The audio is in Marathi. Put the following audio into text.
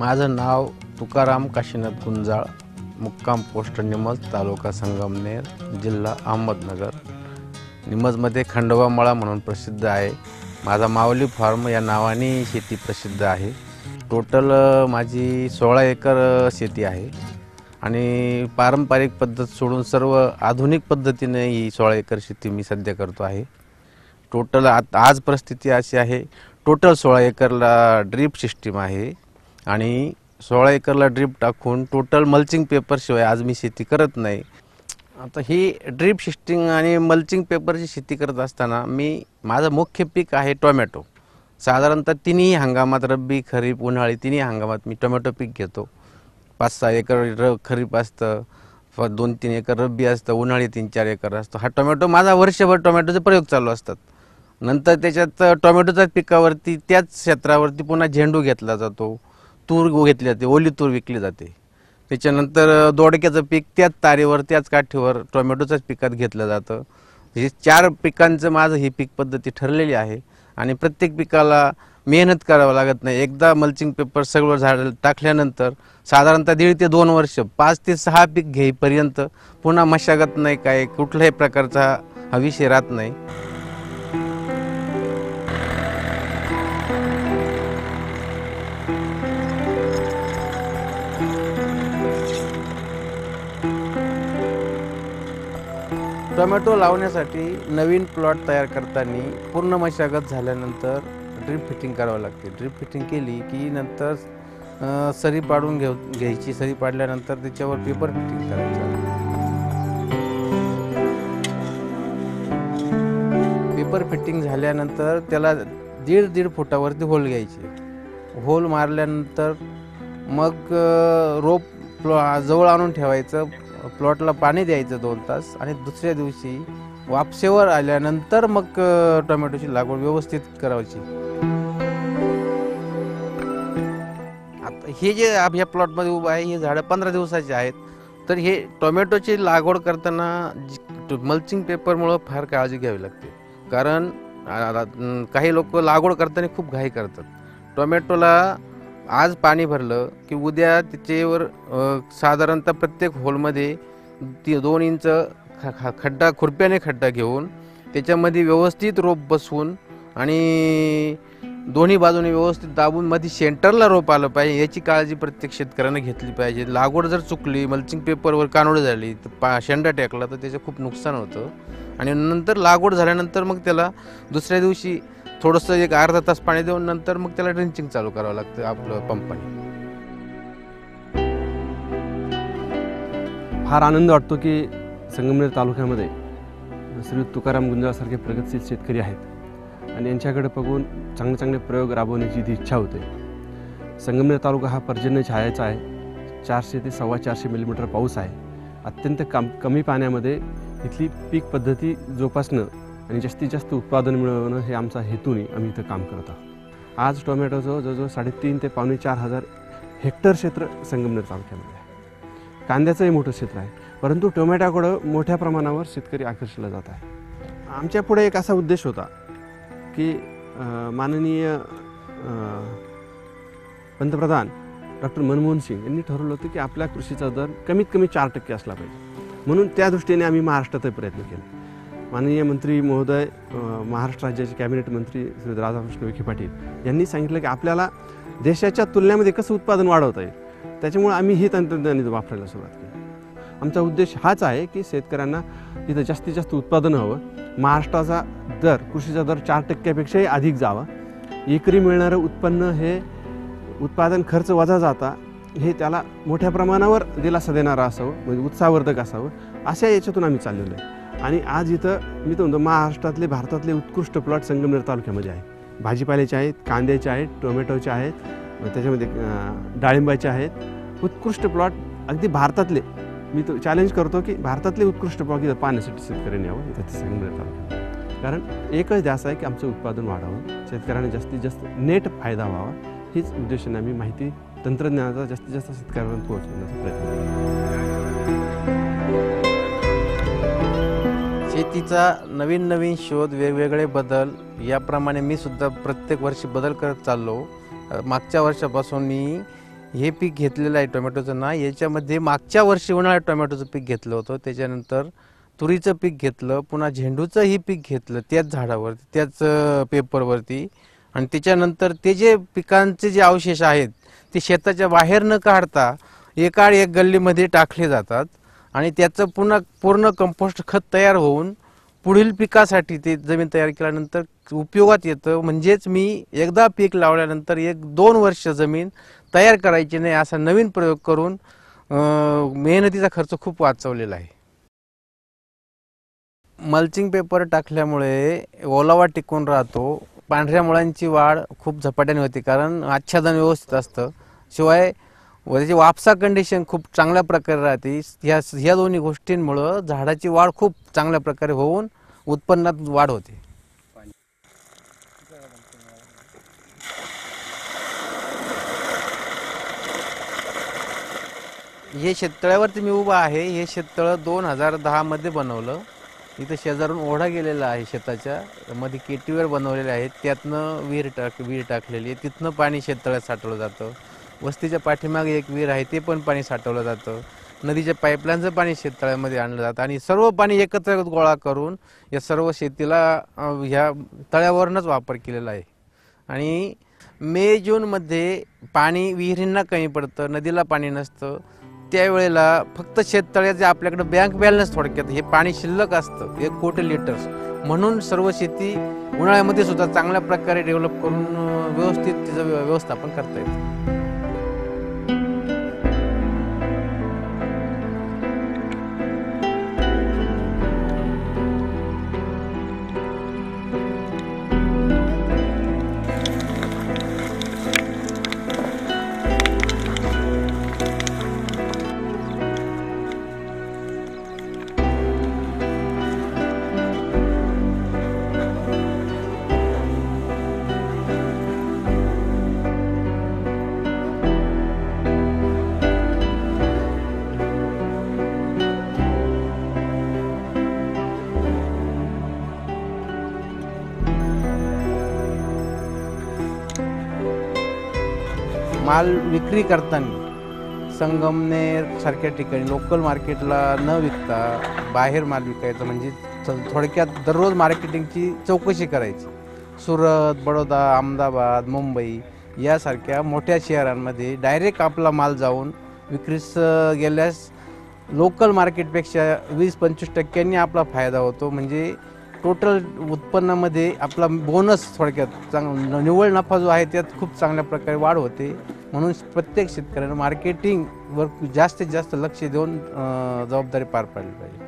माझं नाव तुकाराम काशीनाथ गुंजाळ, मुक्काम पोस्ट निमज, तालुका संगमनेर, जिल्हा अहमदनगर। निमजमध्ये खंडोबा मळा म्हणून प्रसिद्ध आहे। माझा माऊली फार्म या नावाने शेती प्रसिद्ध आहे। टोटल माझी 16 एकर शेती आहे आणि पारंपरिक पद्धत सोडून सर्व आधुनिक पद्धतीने ही 16 एकर शेती मी सध्या करतो आहे। टोटल आज परिस्थिती अशी आहे, टोटल 16 एकरला ड्रीप सिस्टीम आहे आणि 16 एकरला ड्रीप टाकून टोटल मल्चिंग पेपर शिवाय आज मी शेती करत नाही। आता ही ड्रीप सिस्टीम आणि मल्चिंग पेपरची शेती करत असताना माझं मुख्य पीक आहे टोमॅटो। साधारणतः तिन्ही हंगामात, रब्बी, खरीप, उन्हाळी तिन्ही हंगामात मी टोमॅटो पीक घेतो। 5-6 एकर खरीप असतं, 2-3 एकर रब्बी असतं, उन्हाळी 3-4 एकर असतं। हा टोमॅटो माझा वर्षभर टोमॅटोचे प्रयोग चालू असतात। नंतर त्याच्यात टोमॅटोच्या पिकावरती त्याच क्षेत्रावरती पुन्हा झेंडू घेतला जातो, तूर घेतली जाते, ओली तूर विकली जाते। त्याच्यानंतर दोडक्याचं पीक त्याच तारेवर, त्याच काठीवर टोमॅटोच्याच पिकात घेतलं जातं। हे 4 पिकांचं माझं ही पीक पद्धती ठरलेली आहे आणि प्रत्येक पिकाला मेहनत करावं लागत नाही। एकदा मल्चिंग पेपर सगळं झाड टाकल्यानंतर साधारणतः 1.5 ते 2 वर्ष, 5 ते 6 पीक घेईपर्यंत पुन्हा मशागत नाही, काय कुठल्याही प्रकारचा हा विषय राहत नाही। टोमॅटो लावण्यासाठी नवीन प्लॉट तयार करताना पूर्ण मशागत झाल्यानंतर ड्रीप फिटिंग करावी लागते। ड्रीप फिटिंग केली की नंतर सरी पाडून घ्यायची। सरी पाडल्यानंतर त्याच्यावर पेपर फिटिंग करायचं। पेपर फिटिंग झाल्यानंतर त्याला 1.5 फुटावरती होल घ्यायचे। होल मारल्यानंतर मग रोप जवळ आणून ठेवायचं, प्लॉटला पाणी द्यायचं 2 तास आणि दुसऱ्या दिवशी वापसेवर आल्यानंतर मग टोमॅटोची लागवड व्यवस्थित करायची। आता हे जे या प्लॉटमध्ये उभं आहे, हे झाडं 15 दिवसाचे आहेत। तर हे टोमॅटोची लागवड करताना मल्चिंग पेपरमुळं फार काळजी घ्यावी लागते, कारण काही लोक लागवड करताना खूप घाई करतात। टोमॅटोला आज पाणी भरलं की उद्या त्याच्यावर साधारणतः प्रत्येक होलमध्ये 2 इंच खड्डा, खुरप्याने खड्डा घेऊन त्याच्यामध्ये व्यवस्थित रोप बसवून आणि दोन्ही बाजूने व्यवस्थित दाबून मध्ये सेंटरला रोप आलं पाहिजे, याची काळजी प्रत्येक शेतकऱ्याने घेतली पाहिजे। लागवड जर चुकली, मल्चिंग पेपरवर कानोड झाली, तर शेंडा टेकला तर त्याचं खूप नुकसान होतं। आणि नंतर लागवड झाल्यानंतर मग त्याला दुसऱ्या दिवशी थोडंसं एक अर्धा तास पाणी देऊन नंतर मग त्याला ड्रिंचिंग चालू करावं लागतं आपलं पंपाने। फार आनंद वाटतो की संगमनेर तालुक्यामध्ये श्री तुकाराम गुंजाळसारखे प्रगतशील शेतकरी आहेत आणि यांच्याकडे बघून चांगले प्रयोग राबवण्याची जी इच्छा होते। संगमनेर तालुका हा पर्जन्य छायाचा आहे। 400 ते 450 मिलीमीटर पाऊस आहे। अत्यंत कमी पाण्यामध्ये इथली पीक पद्धती जोपासणं आणि जास्तीत जास्त उत्पादन मिळवणं हे आमचा हेतूने आम्ही इथं काम करत आहोत। आज टोमॅटोचं जवळजवळ 3.5 ते 4.5 हजार हेक्टर क्षेत्र संगमनेर तालुक्यामध्ये आहे। कांद्याचंही मोठं क्षेत्र आहे, परंतु टोमॅटोकडं मोठ्या प्रमाणावर शेतकरी आकर्षित जात आहे। आमच्या पुढे एक असा उद्देश होता की माननीय पंतप्रधान डॉक्टर मनमोहन सिंग यांनी ठरवलं होतं की आपल्या कृषीचा दर कमीत कमी 4% असला पाहिजे, म्हणून त्या दृष्टीने आम्ही महाराष्ट्रातही प्रयत्न केले। माननीय मंत्री महोदय, महाराष्ट्र राज्याचे कॅबिनेट मंत्री श्री राधाकृष्ण विखे पाटील यांनी सांगितलं की आपल्याला देशाच्या तुलनेमध्ये कसं उत्पादन वाढवता येईल, त्याच्यामुळे आम्ही ही तंत्रज्ञान वापरायला सुरुवात केली। आमचा उद्देश हाच आहे की शेतकऱ्यांना इथं जास्तीत जास्त उत्पादन हवं, महाराष्ट्राचा दर, कृषीचा दर 4%पेक्षाही अधिक जावा, एकरी मिळणारं उत्पन्न हे उत्पादन खर्च वजा जाता हे त्याला मोठ्या प्रमाणावर दिलासा देणारं असावं, म्हणजे उत्साहवर्धक असावं, अशा याच्यातून आम्ही चाललेलो आहे। आणि आज इथं मी तर म्हणतो भारतातले उत्कृष्ट प्लॉट संगमनेर तालुक्यामध्ये आहे। भाजीपाल्याचे आहेत, कांद्याचे आहेत, टोमॅटोचे आहेत, त्याच्यामध्ये डाळिंबाचे आहेत। उत्कृष्ट प्लॉट अगदी भारतातले, मी तो चॅलेंज करतो की भारतातले उत्कृष्ट प्लॉट इथं पाहण्यासाठी शेतकऱ्यांनी यावं इथं संगमनेर तालुक्यात। कारण एकच ध्यास आहे की आमचं उत्पादन वाढावं, शेतकऱ्यांना जास्तीत जास्त नेट फायदा व्हावा, हीच उद्देशाने आम्ही माहिती तंत्रज्ञानाचा जास्तीत जास्त शेतकऱ्यांपर्यंत पोहोचवण्याचा प्रयत्न करतो। शेतीचा नवीन शोध, वेगवेगळे बदल, याप्रमाणे मी सुद्धा प्रत्येक वर्षी बदल करत चाललो। मागच्या वर्षापासून मी हे पीक घेतलेलं आहे टोमॅटोचं ना, याच्यामध्ये मागच्या वर्षी उन्हाळ्यात टोमॅटोचं पीक घेतलं होतं, त्याच्यानंतर तुरीचं पीक घेतलं, पुन्हा झेंडूचंही पीक घेतलं त्याच झाडावरती, त्याच पेपरवरती. आणि त्याच्यानंतर ते जे पिकांचे जे अवशेष आहेत ते शेताच्या बाहेर न काढता एकाड एक गल्लीमध्ये टाकले जातात आणि त्याचं पुन्हा पूर्ण कंपोस्ट खत तयार होऊन पुढील पिकासाठी ते जमीन तयार केल्यानंतर उपयोगात येतं. म्हणजेच मी एकदा पीक लावल्यानंतर 1-2 वर्ष जमीन तयार करायची नाही असा नवीन प्रयोग करून मेहनतीचा खर्च खूप वाचवलेला आहे. मल्चिंग पेपर टाकल्यामुळे ओलावा टिकून राहतो, पांढऱ्या मुळांची वाढ खूप झपाट्याने होते कारण आच्छादन व्यवस्थित असतं, शिवाय त्याची वापसा कंडिशन खूप चांगल्या प्रकारे राहते. ह्या दोन्ही गोष्टींमुळं झाडाची वाढ खूप चांगल्या प्रकारे होऊन उत्पन्नात वाढ होते. हे शेततळ्यावरती मी उभा आहे. हे शेततळं 2010 मध्ये बनवलं. इथं शेजारून ओढा गेलेला आहे, शेताच्या मध्ये केटीवेर बनवलेले आहेत, त्यातनं विहीर टाकलेली आहे, तिथनं पाणी शेततळ्यात साठवलं जातं. वस्तीच्या पाठीमागे एक विहीर आहे, ते पण पाणी साठवलं जातं. नदीच्या पाईपलाईनचं पाणी शेततळ्यामध्ये आणलं जातं आणि सर्व पाणी एकत्र गोळा करून या सर्व शेतीला ह्या तळ्यावरूनच वापर केलेला आहे. आणि मे-जूनमध्ये पाणी विहिरींना कमी पडतं, नदीला पाणी नसतं, त्यावेळेला फक्त शेततळ्याचे आपल्याकडे बँक बॅलन्स थोडक्यात हे पाणी शिल्लक असतं 1 कोटी लिटर्स. म्हणून सर्व शेती उन्हाळ्यामध्ये सुद्धा चांगल्या प्रकारे डेव्हलप करून व्यवस्थित तिचं व्यवस्थापन करता येतं. माल विक्री करताना संगमनेर सारख्या ठिकाणी लोकल मार्केटला न विकता बाहेर माल विकायचा, म्हणजे थोडक्यात दररोज मार्केटिंगची चौकशी करायची. सुरत, बडोदा, अहमदाबाद, मुंबई यासारख्या मोठ्या शहरांमध्ये डायरेक्ट आपला माल जाऊन विक्रीस गेल्यास लोकल मार्केटपेक्षा 20-25% आपला फायदा होतो. म्हणजे टोटल उत्पन्नामध्ये आपला बोनस थोडक्यात निव्वळ नफा जो आहे त्यात खूप चांगल्या प्रकारे वाढ होते. म्हणून प्रत्येक शेतकऱ्यानं मार्केटिंगवर जास्तीत जास्त लक्ष देऊन जबाबदारी पार पाडली पाहिजे.